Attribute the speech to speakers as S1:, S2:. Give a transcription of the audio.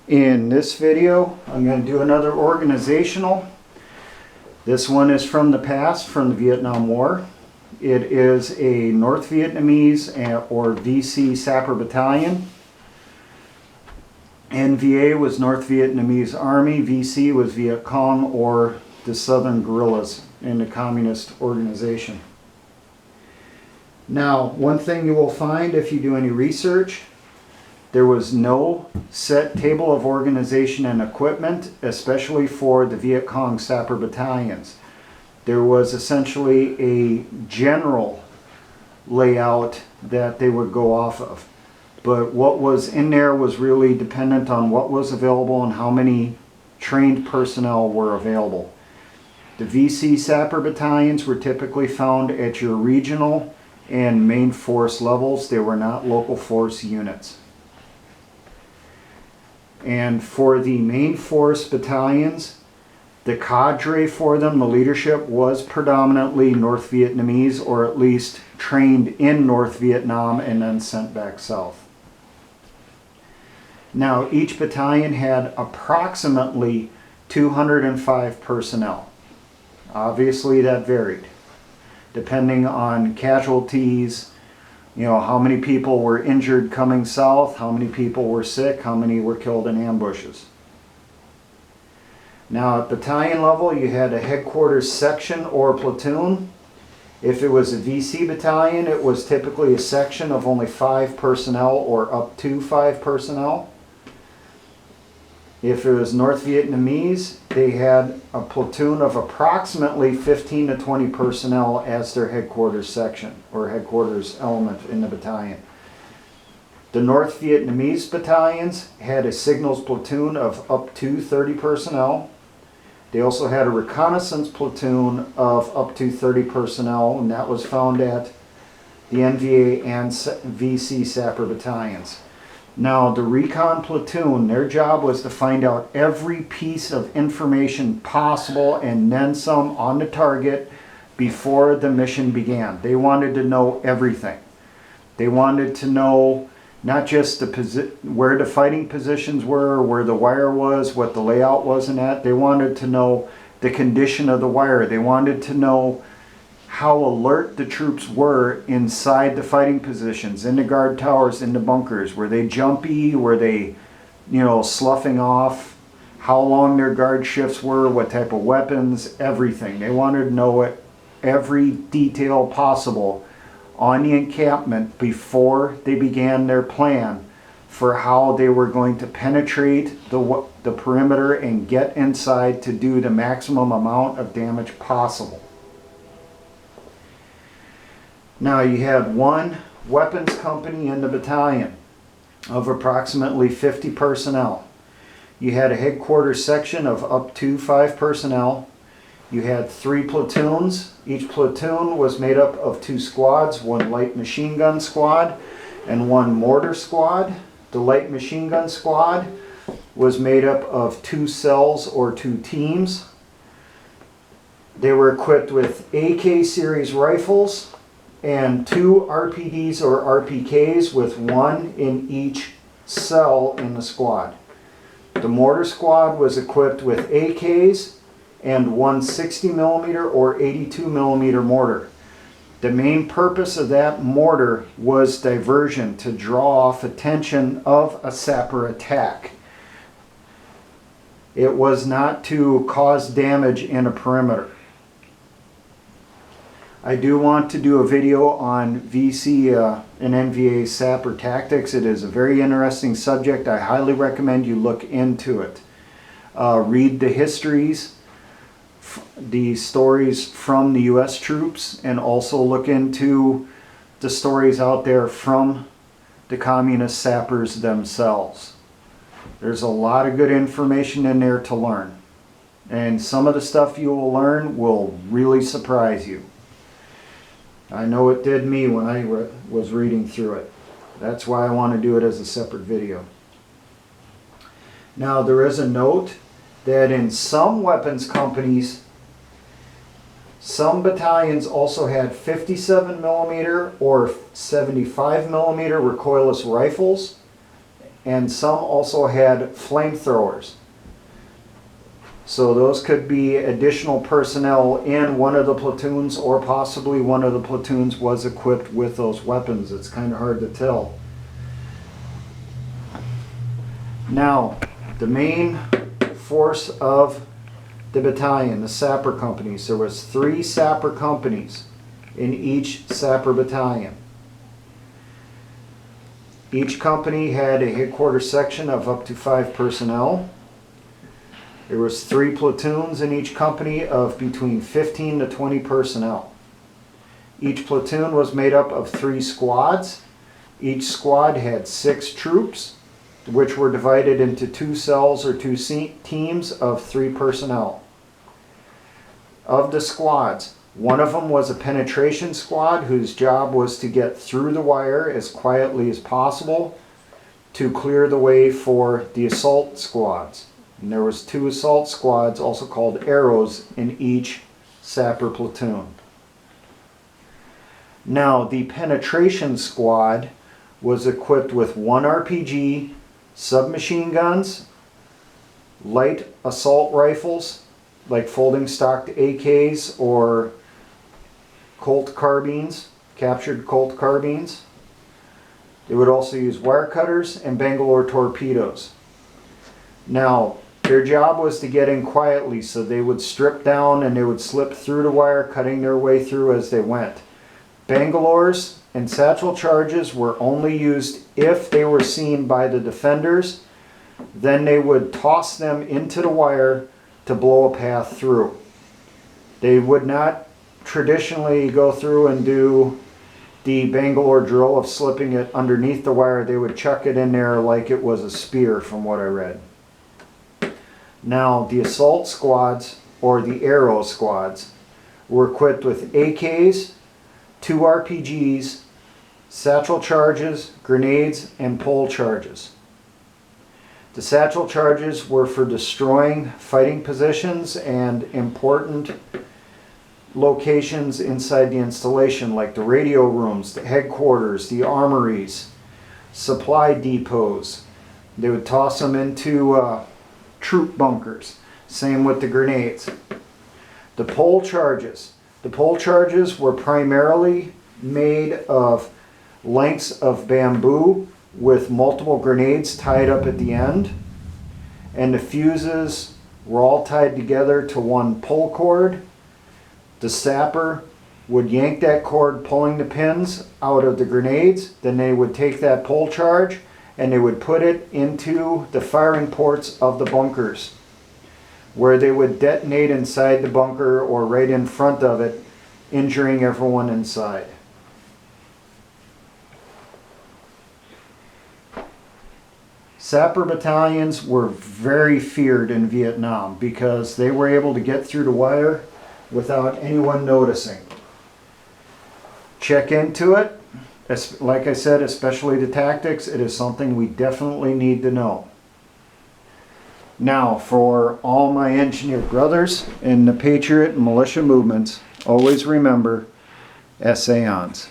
S1: In this video, I'm going to do another organizational. This one is from the past, from the Vietnam War. It is a North Vietnamese or VC Sapper Battalion. NVA was North Vietnamese Army, VC was Viet Cong or the Southern Guerrillas in the Communist organization. Now, one thing you will find if you do any research, there was no set table of organization and equipment, especially for the Viet Cong Sapper Battalions. There was essentially a general layout that they would go off of. But what was in there was really dependent on what was available and how many trained personnel were available. The VC Sapper Battalions were typically found at your regional and main force levels. They were not local force units. And for the main force battalions, the cadre for them, the leadership, was predominantly North Vietnamese, or at least trained in North Vietnam and then sent back south. Now, each battalion had approximately 205 personnel. Obviously, that varied, depending on casualties, how many people were injured coming south, how many people were sick, how many were killed in ambushes. Now at battalion level, you had a headquarters section or platoon. If it was a VC battalion, it was typically a section of only 5 personnel or up to 5 personnel. If it was North Vietnamese, they had a platoon of approximately 15 to 20 personnel as their headquarters section or headquarters element in the battalion. The North Vietnamese battalions had a signals platoon of up to 30 personnel. They also had a reconnaissance platoon of up to 30 personnel, and that was found at the NVA and VC Sapper Battalions. Now, the recon platoon, their job was to find out every piece of information possible and then some on the target before the mission began. They wanted to know everything. They wanted to know not just where the fighting positions were, where the wire was, what the layout was and that. They wanted to know the condition of the wire. They wanted to know how alert the troops were inside the fighting positions, in the guard towers, in the bunkers. Were they jumpy? Were they, sloughing off? How long their guard shifts were? What type of weapons? Everything. They wanted to know every detail possible on the encampment before they began their plan for how they were going to penetrate the perimeter and get inside to do the maximum amount of damage possible. Now, you had one weapons company in the battalion of approximately 50 personnel. You had a headquarters section of up to 5 personnel. You had 3 platoons. Each platoon was made up of 2 squads, 1 light machine gun squad and 1 mortar squad. The light machine gun squad was made up of 2 cells or 2 teams. They were equipped with AK series rifles and 2 RPDs or RPKs with 1 in each cell in the squad. The mortar squad was equipped with AKs and 1 60mm or 82mm mortar. The main purpose of that mortar was diversion, to draw off attention of a sapper attack. It was not to cause damage in a perimeter. I do want to do a video on VC and NVA sapper tactics. It is a very interesting subject. I highly recommend you look into it. Read the histories, the stories from the U.S. troops, and also look into the stories out there from the communist sappers themselves. There's a lot of good information in there to learn. And some of the stuff you will learn will really surprise you. I know it did me when I was reading through it. That's why I want to do it as a separate video. Now, there is a note that in some weapons companies, some battalions also had 57mm or 75mm recoilless rifles and some also had flamethrowers. So those could be additional personnel in one of the platoons, or possibly one of the platoons was equipped with those weapons. It's kind of hard to tell. Now, the main force of the battalion, the Sapper Companies, there was 3 Sapper Companies in each Sapper Battalion. Each company had a headquarters section of up to 5 personnel. There was 3 platoons in each company of between 15 to 20 personnel. Each platoon was made up of 3 squads. Each squad had 6 troops, which were divided into 2 cells or 2 teams of 3 personnel. Of the squads, one of them was a penetration squad whose job was to get through the wire as quietly as possible to clear the way for the assault squads. And there was 2 assault squads, also called arrows, in each Sapper platoon. Now, the penetration squad was equipped with 1 RPG, submachine guns, light assault rifles, like folding stocked AKs or Colt carbines, captured Colt carbines. They would also use wire cutters and Bangalore torpedoes. Now, their job was to get in quietly, so they would strip down and they would slip through the wire, cutting their way through as they went. Bangalores and satchel charges were only used if they were seen by the defenders. Then they would toss them into the wire to blow a path through. They would not traditionally go through and do the Bangalore drill of slipping it underneath the wire. They would chuck it in there like it was a spear, from what I read. Now, the assault squads, or the arrow squads, were equipped with AKs, 2 RPGs, satchel charges, grenades, and pole charges. The satchel charges were for destroying fighting positions and important locations inside the installation, like the radio rooms, the headquarters, the armories, supply depots. They would toss them into troop bunkers. Same with the grenades. The pole charges. The pole charges were primarily made of lengths of bamboo with multiple grenades tied up at the end, and the fuses were all tied together to one pull cord. The sapper would yank that cord, pulling the pins out of the grenades. Then they would take that pole charge and they would put it into the firing ports of the bunkers, where they would detonate inside the bunker or right in front of it, injuring everyone inside. Sapper battalions were very feared in Vietnam because they were able to get through the wire without anyone noticing. Check into it. Like I said, especially the tactics, it is something we definitely need to know. Now, for all my engineer brothers in the Patriot and militia movements, always remember, essayons.